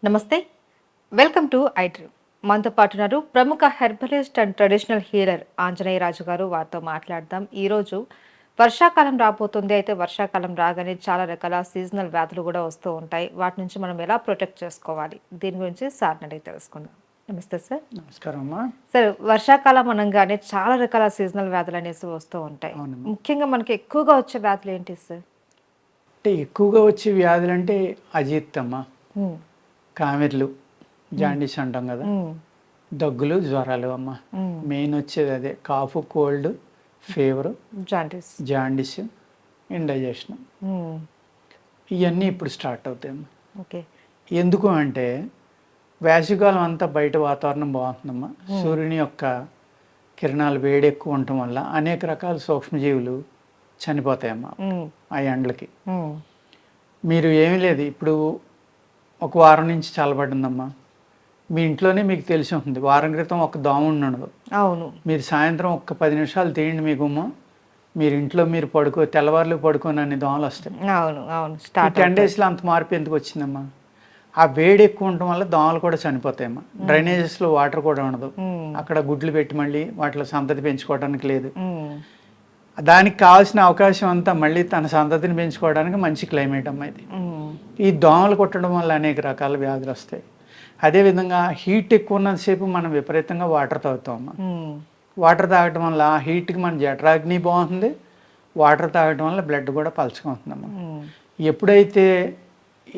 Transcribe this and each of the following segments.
నమస్తే. Welcome to iDream. మనతో పాటు ఉన్నారు ప్రముఖ herbalist and traditional healer Anjaneya Raju garu. వారితో మాట్లాడదాం. ఈరోజు వర్షాకాలం రాబోతుంది. అయితే వర్షాకాలం రాగానే చాలా రకాల సీజనల్ వ్యాధులు కూడా వస్తూ ఉంటాయి. వాటి నుంచి మనం ఎలా ప్రొటెక్ట్ చేసుకోవాలి? దీని గురించి సార్ని అడిగి తెలుసుకుందాం. నమస్తే సార్. నమస్కారం అమ్మా. సార్, వర్షాకాలం అనగానే చాలా రకాల సీజనల్ వ్యాధులు అనేసి వస్తూ ఉంటాయి. అవునమ్మా. ముఖ్యంగా మనకి ఎక్కువగా వచ్చే వ్యాధులు ఏంటి సార్? అంటే ఎక్కువగా వచ్చే వ్యాధులు అంటే అజీర్తమ్మ, కామెర్లు, జాండీస్ అంటాం కదా, దగ్గులు, జ్వరాలు అమ్మ. మెయిన్ వచ్చేది అదే, cough, cold, fever, jaundice, indigestion. ఇవన్నీ ఇప్పుడు స్టార్ట్ అవుతాయమ్మా. ఓకే. ఎందుకు అంటే వేసవికాలం అంతా బయట వాతావరణం బాగుంటుందమ్మా. సూర్యుని యొక్క కిరణాలు వేడి ఎక్కువ ఉండటం వల్ల అనేక రకాల సూక్ష్మజీవులు చనిపోతాయమ్మా ఆ ఎండలకి. మీరు ఏమీ లేదు, ఇప్పుడు ఒక వారం నుంచి చల్లబడిందమ్మా. మీ ఇంట్లోనే మీకు తెలిసి ఉంటుంది, వారం క్రితం ఒక దోమ ఉండదు. అవును. మీరు సాయంత్రం ఒక్క 10 నిమిషాలు తీయండి మీకుమ్మ, మీరు ఇంట్లో మీరు తెల్లవారులు పడుకొని అన్ని దోమలు వస్తాయి. అవును అవును. 10 డేస్లో అంత మార్పు ఎందుకు వచ్చిందమ్మా? ఆ వేడి ఎక్కువ ఉండటం వల్ల దోమలు కూడా చనిపోతాయమ్మా. డ్రైనేజెస్లో వాటర్ కూడా ఉండదు, అక్కడ గుడ్లు పెట్టి మళ్ళీ వాటిలో సంతతి పెంచుకోవడానికి లేదు. దానికి కావాల్సిన అవకాశం అంతా మళ్ళీ తన సంతతిని పెంచుకోవడానికి మంచి క్లైమేట్ అమ్మా ఇది. ఈ దోమలు కొట్టడం వల్ల అనేక రకాల వ్యాధులు వస్తాయి. అదేవిధంగా హీట్ ఎక్కువ ఉన్నంతసేపు మనం విపరీతంగా వాటర్ తాగుతామమ్మా. వాటర్ తాగటం వల్ల ఆ హీట్కి మన జఠరాగ్ని బాగుంటుంది, వాటర్ తాగటం వల్ల బ్లడ్ కూడా పలచగా ఉంటుందమ్మా. ఎప్పుడైతే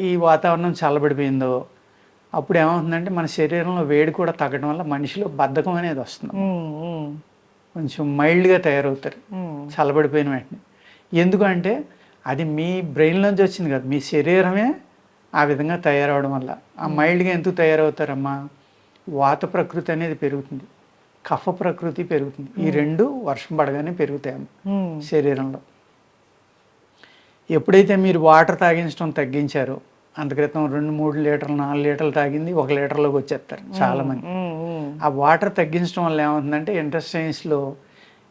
ఈ వాతావరణం చల్లబడిపోయిందో అప్పుడు ఏమవుతుందంటే మన శరీరంలో వేడి కూడా తగ్గడం వల్ల మనిషిలో బద్ధకం అనేది వస్తుంది. కొంచెం మైల్డ్గా తయారవుతారు చల్లబడిపోయిన వెంటనే. ఎందుకంటే అది మీ బ్రెయిన్లోంచి వచ్చింది కదా, మీ శరీరమే ఆ విధంగా తయారవడం వల్ల. ఆ మైల్డ్గా ఎందుకు తయారవుతారమ్మా? వాత ప్రకృతి అనేది పెరుగుతుంది, కఫ ప్రకృతి పెరుగుతుంది. ఈ రెండు వర్షం పడగానే పెరుగుతాయమ్మా శరీరంలో. ఎప్పుడైతే మీరు వాటర్ తాగించడం తగ్గించారో, అంత క్రితం 2-3 లీటర్లు 4 లీటర్లు తాగింది 1 లీటర్లోకి వచ్చేస్తారు చాలామంది. ఆ వాటర్ తగ్గించడం వల్ల ఏమవుతుందంటే ఇంటెస్టైన్స్లో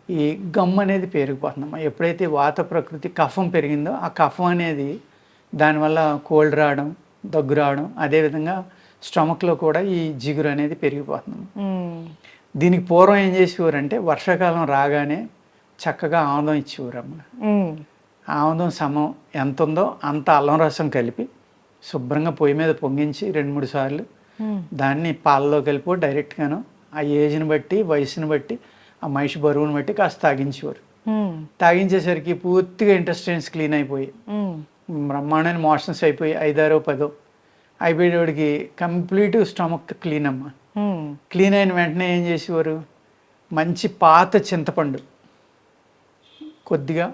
ఈ గమ్ అనేది పెరిగిపోతుందమ్మా. ఎప్పుడైతే వాత ప్రకృతి కఫం పెరిగిందో ఆ కఫం అనేది దానివల్ల కోల్డ్ రావడం, దగ్గు రావడం, అదేవిధంగా స్టమక్లో కూడా ఈ జిగురు అనేది పెరిగిపోతుంది. దీనికి పూర్వం ఏం చేసేవారంటే వర్షాకాలం రాగానే చక్కగా ఆముదం ఇచ్చేవారమ్మా. ఆముదం సమం ఎంత ఉందో అంత అల్లం రసం కలిపి శుభ్రంగా పొయ్యి మీద పొంగించి 2-3 సార్లు దాన్ని పాలలో కలిపి డైరెక్ట్గాను ఆ ఏజ్ని బట్టి, వయసుని బట్టి, ఆ మనిషి బరువుని బట్టి కాస్త తాగించేవారు. తాగించేసరికి పూర్తిగా ఇంటెస్టైన్స్ క్లీన్ అయిపోయి బ్రహ్మాండమైన మోషన్స్ అయిపోయి 5-6-10 అయిపోయేవాడికి కంప్లీట్ స్టమక్ క్లీన్ అమ్మా. క్లీన్ అయిన వెంటనే ఏం చేసేవారు, మంచి పాత చింతపండు కొద్దిగా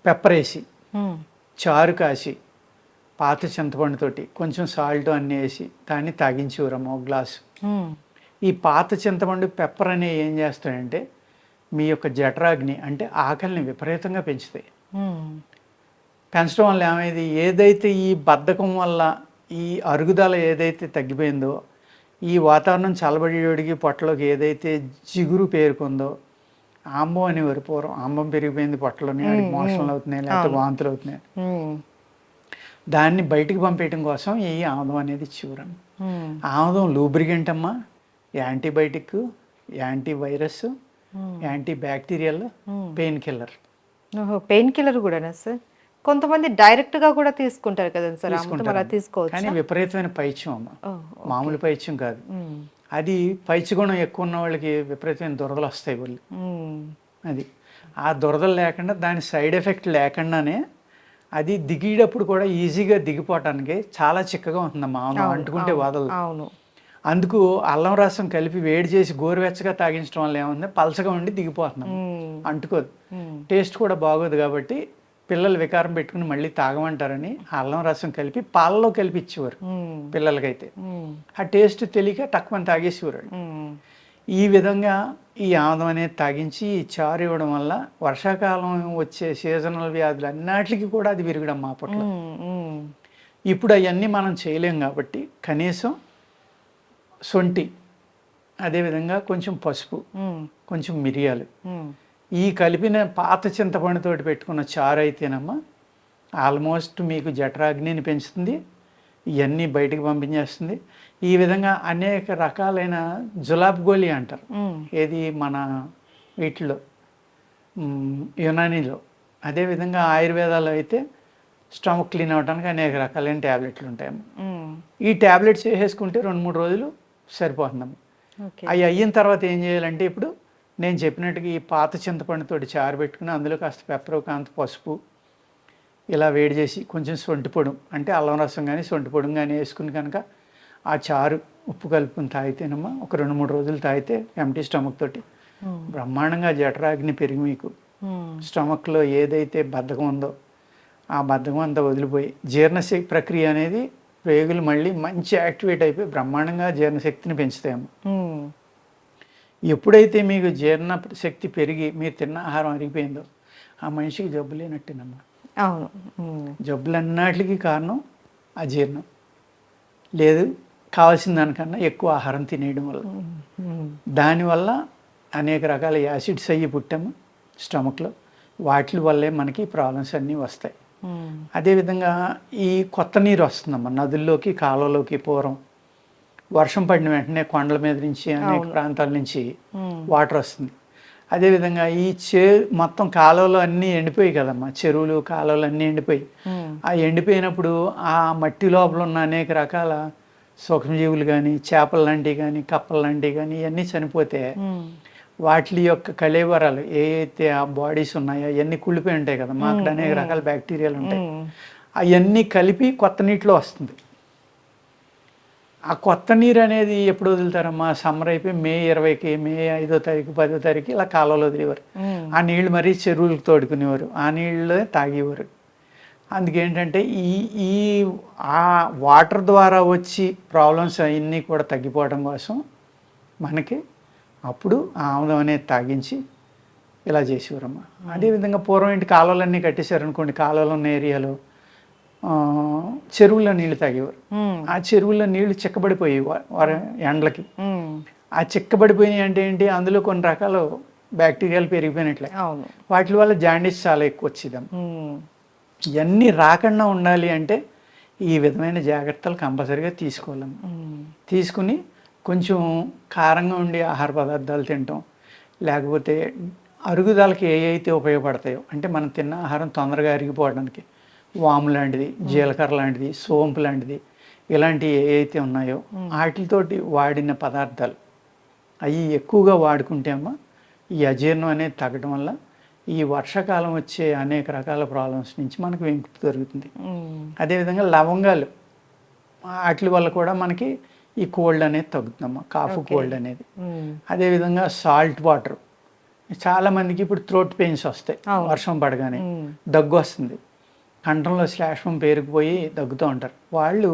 పెప్పర్ వేసి చారు కాసి పాత చింతపండుతోటి కొంచెం సాల్ట్ అన్నీ వేసి దాన్ని తాగించేవారమ్మ 1 గ్లాసు. ఈ పాత చింతపండు పెప్పర్ అనేవి ఏం చేస్తాయంటే మీ యొక్క జఠరాగ్ని అంటే ఆకలిని విపరీతంగా పెంచుతాయి. పెంచడం వల్ల ఏమైంది, ఏదైతే ఈ బద్ధకం వల్ల ఈ అరుగుదల ఏదైతే తగ్గిపోయిందో, ఈ వాతావరణం చల్లబడేవాడికి పొట్టలోకి ఏదైతే జిగురు పేరుకుందో, ఆంబం అనేవారు పూర్వం, ఆంబం పెరిగిపోయింది పొట్టలోని, మోషన్లు అవుతున్నాయి లేకపోతే వాంతులు అవుతున్నాయి, దాన్ని బయటికి పంపేయటం కోసం ఈ ఆముదం అనేది ఇచ్చేవారు. ఆముదం లూబ్రికెంట్ అమ్మా, antibiotic, anti virus, anti bacterial, pain killer. Pain killer కూడానా సార్? కొంతమంది డైరెక్ట్ గా కూడా తీసుకుంటారు కదా సార్, తీసుకోవచ్చు. కానీ విపరీతమైన పైత్యం అమ్మ, మామూలు పైత్యం కాదు అది. పైత్యగుణం ఎక్కువ ఉన్న వాళ్ళకి విపరీతమైన దురదలు వస్తాయి వాళ్ళు. అది ఆ దురదలు లేకుండా, దాని సైడ్ ఎఫెక్ట్ లేకుండానే అది దిగేటప్పుడు కూడా ఈజీగా దిగిపోవటానికి చాలా చిక్కగా ఉంటుందమ్మా. అంటుకుంటే వదలదు. అందుకు అల్లం రసం కలిపి వేడి చేసి గోరువెచ్చగా తాగించడం వల్ల ఏముంది, పలచగా ఉండి దిగిపోతున్నాం, అంటుకోదు. టేస్ట్ కూడా బాగోదు. కాబట్టి పిల్లలు వికారం పెట్టుకుని మళ్ళీ తాగమంటారని అల్లం రసం కలిపి పాలలో కలిపి ఇచ్చేవారు పిల్లలకైతే. ఆ టేస్ట్ తెలియక తక్కువ తాగేసేవారు. ఈ విధంగా ఈ ఆముదం అనేది తాగించి ఈ చారు ఇవ్వడం వల్ల వర్షాకాలం వచ్చే సీజనల్ వ్యాధులు అన్నిటికీ కూడా అది విరుగుడమ్మా అప్పట్లో. ఇప్పుడు అవన్నీ మనం చేయలేం కాబట్టి కనీసం సొంటి, అదేవిధంగా కొంచెం పసుపు, కొంచెం మిరియాలు, ఈ కలిపిన పాత చింతపండుతోటి పెట్టుకున్న చారు అయితేనమ్మా ఆల్మోస్ట్ మీకు జఠరాగ్నిని పెంచుతుంది, ఇవన్నీ బయటికి పంపించేస్తుంది. ఈ విధంగా అనేక రకాలైన జులాబ్ గోళీ అంటారు. ఏది మన వీటిలో యునానీలో. అదేవిధంగా ఆయుర్వేదాలో అయితే స్టమక్ క్లీన్ అవ్వడానికి అనేక రకాలైన ట్యాబ్లెట్లు ఉంటాయమ్మ. ఈ ట్యాబ్లెట్స్ వేసేసుకుంటే 2-3 రోజులు సరిపోతుందమ్మ. అవి అయిన తర్వాత ఏం చేయాలంటే ఇప్పుడు నేను చెప్పినట్టుగా ఈ పాత చింతపండుతోటి చారు పెట్టుకుని అందులో కాస్త పెప్పరు, కాంత పసుపు ఇలా వేడి చేసి కొంచెం సొంటి పొడి అంటే అల్లం రసం కానీ సొంటి పొడి కానీ వేసుకుని కనుక ఆ చారు ఉప్పు కలుపుకుని తాగితేనమ్మా ఒక 2-3 రోజులు తాగితే ఎంటీ స్టమక్ తోటి బ్రహ్మాండంగా జఠరాగ్ని పెరిగి మీకు స్టమక్లో ఏదైతే బద్ధకం ఉందో ఆ బద్ధకం అంతా వదిలిపోయి జీర్ణశక్తి ప్రక్రియ అనేది పేగులు మళ్ళీ మంచి యాక్టివేట్ అయిపోయి బ్రహ్మాండంగా జీర్ణశక్తిని పెంచుతాయమ్మా. ఎప్పుడైతే మీకు జీర్ణ శక్తి పెరిగి మీరు తిన్న ఆహారం అరిగిపోయిందో ఆ మనిషికి జబ్బు లేనట్టేనమ్మా. అవును, జబ్బులన్నిటికీ కారణం అజీర్ణం, లేదు కావాల్సిన దానికన్నా ఎక్కువ ఆహారం తినేయడం వల్ల. దానివల్ల అనేక రకాల యాసిడ్స్ అయ్యి పుట్టాము స్టమక్లో, వాటి వల్లే మనకి ప్రాబ్లమ్స్ అన్నీ వస్తాయి. అదేవిధంగా ఈ కొత్త నీరు వస్తుందమ్మా నదుల్లోకి, కాలువలోకి. పూర్వం వర్షం పడిన వెంటనే కొండల మీద నుంచి అనేక ప్రాంతాల నుంచి వాటర్ వస్తుంది. అదేవిధంగా ఈ మొత్తం కాలువలు అన్నీ ఎండిపోయి కదమ్మా, చెరువులు కాలువలు అన్నీ ఎండిపోయి. ఆ ఎండిపోయినప్పుడు ఆ మట్టి లోపల ఉన్న అనేక రకాల సూక్ష్మజీవులు కానీ, చేపలు లాంటివి కానీ, కప్పలు లాంటివి కానీ ఇవన్నీ చనిపోతే వాటి యొక్క కళేబరాలు ఏ అయితే ఆ బాడీస్ ఉన్నాయో అవన్నీ కుళ్ళిపోయి ఉంటాయి కదమ్మా. అక్కడ అనేక రకాల బ్యాక్టీరియాలు ఉంటాయి. అవన్నీ కలిపి కొత్త నీటిలో వస్తుంది. ఆ కొత్త నీరు అనేది ఎప్పుడు వదులుతారమ్మా? సమ్మర్ అయిపోయి మే 20కి, మే 5వ తారీఖు, 10వ తారీఖు ఇలా కాలువలో వదిలేవారు. ఆ నీళ్లు మరీ చెరువులకు తోడుకునేవారు, ఆ నీళ్ళే తాగేవారు. అందుకేంటంటే ఈ ఆ వాటర్ ద్వారా వచ్చి ప్రాబ్లమ్స్ అవన్నీ కూడా తగ్గిపోవడం కోసం మనకి అప్పుడు ఆముదం అనేది తాగించి ఇలా చేసేవారమ్మా. అదేవిధంగా పూర్వం ఇంటి కాలువలన్నీ కట్టేశారనుకోండి, కాలువలు ఉన్న ఏరియాలో చెరువుల్లో నీళ్లు తాగేవారు. ఆ చెరువుల్లో నీళ్లు చిక్కబడిపోయి ఎండలకి. ఆ చిక్కబడిపోయినాయి అంటే ఏంటి? అందులో కొన్ని రకాల బ్యాక్టీరియాలు పెరిగిపోయినట్లే. వాటి వల్ల జాండీస్ చాలా ఎక్కువ వచ్చేదమ్మా. ఇవన్నీ రాకుండా ఉండాలి అంటే ఈ విధమైన జాగ్రత్తలు కంపల్సరీగా తీసుకోవాలమ్మా. తీసుకుని కొంచెం కారంగా ఉండే ఆహార పదార్థాలు తినటం, లేకపోతే అరుగుదలకి ఏ అయితే ఉపయోగపడతాయో అంటే మనం తిన్న ఆహారం తొందరగా అరిగిపోవడానికి వాము లాంటిది, జీలకర్ర లాంటిది, సోంపు లాంటిది ఇలాంటివి ఏ అయితే ఉన్నాయో వాటితోటి వాడిన పదార్థాలు అవి ఎక్కువగా వాడుకుంటే అమ్మ ఈ అజీర్ణం అనేది తగ్గడం వల్ల ఈ వర్షాకాలం వచ్చే అనేక రకాల ప్రాబ్లమ్స్ నుంచి మనకు విముక్తి దొరుకుతుంది. అదేవిధంగా లవంగాలు వాటి వల్ల కూడా మనకి ఈ కోల్డ్ అనేది తగ్గుతుందమ్మా, కాఫ్ కోల్డ్ అనేది. అదేవిధంగా సాల్ట్ వాటర్, చాలామందికి ఇప్పుడు థ్రోట్ పెయిన్స్ వస్తాయి వర్షం పడగానే, దగ్గు వస్తుంది, కంఠంలో శ్లేష్మం పేరుకుపోయి దగ్గుతూ ఉంటారు. వాళ్ళు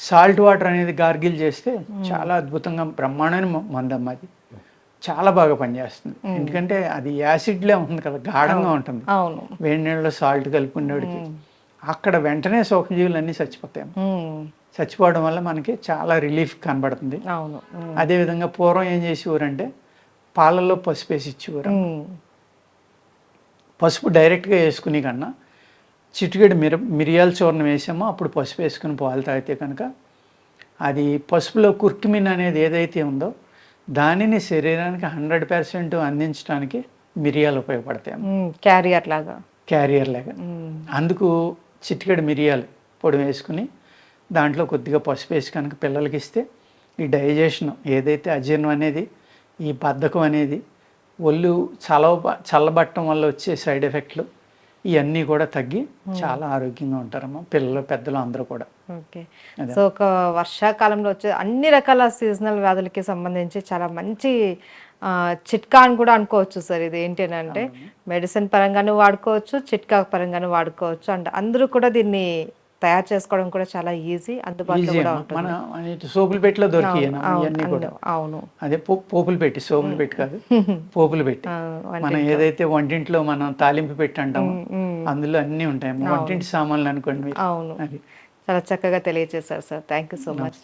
సాల్ట్ వాటర్ అనేది గార్గిల్ చేస్తే చాలా అద్భుతంగా బ్రహ్మాండమైన మందమ్మ, అది చాలా బాగా పనిచేస్తుంది. ఎందుకంటే అది యాసిడ్లే ఉంటుంది కదా, గాఢంగా ఉంటుంది. వేడి నీళ్ళలో సాల్ట్ కలుపుకునేవాడికి అక్కడ వెంటనే సూక్ష్మజీవులు అన్నీ చచ్చిపోతాయి. చచ్చిపోవడం వల్ల మనకి చాలా రిలీఫ్ కనబడుతుంది. అదేవిధంగా పూర్వం ఏం చేసేవారంటే పాలల్లో పసుపు వేసి ఇచ్చేవారు. పసుపు డైరెక్ట్గా వేసుకుని కన్నా చిటికెడు మిరియాల చూర్ణం వేసామో అప్పుడు పసుపు వేసుకుని పాలు తాగితే కనుక అది పసుపులో కుర్కుమిన్ అనేది ఏదైతే ఉందో దానిని శరీరానికి 100% అందించడానికి మిరియాలు ఉపయోగపడతాయి. క్యారియర్ లాగా. అందుకు చిటికెడు మిరియాలు పొడి వేసుకుని దాంట్లో కొద్దిగా పసుపు వేసి కనుక పిల్లలకి ఇస్తే ఈ డైజెషన్ ఏదైతే అజీర్ణం అనేది, ఈ బద్ధకం అనేది, ఒళ్ళు చల్లబట్టడం వల్ల వచ్చే సైడ్ ఎఫెక్ట్లు ఇవన్నీ కూడా తగ్గి చాలా ఆరోగ్యంగా ఉంటారమ్మా పిల్లలు, పెద్దలు అందరూ కూడా. ఓకే. సో ఒక వర్షాకాలంలో వచ్చే అన్ని రకాల సీజనల్ వ్యాధులకి సంబంధించి చాలా మంచి చిట్కా అని కూడా అనుకోవచ్చు సార్. ఇది ఏంటంటే మెడిసిన్ పరంగాను వాడుకోవచ్చు, చిట్కా పరంగాను వాడుకోవచ్చు. అండ్ అందరూ కూడా దీన్ని తయారు చేసుకోవడం కూడా చాలా ఈజీ, అందుబాటులో కూడా ఉంటుంది. మన సోపులు పెట్టిలో దొరికివన్నీ కూడా. అవును, అదే పోపులు పెట్టి, సోపులు పెట్టి కాదు, పోపులు పెట్టి. మనం ఏదైతే వంటింట్లో మనం తాలింపు పెట్టి అంటాము అందులో అన్నీ ఉంటాయి, వంటింటి సామాన్లు అనుకోండి. అవును, చాలా చక్కగా తెలియజేశారు sir. Thank you so much.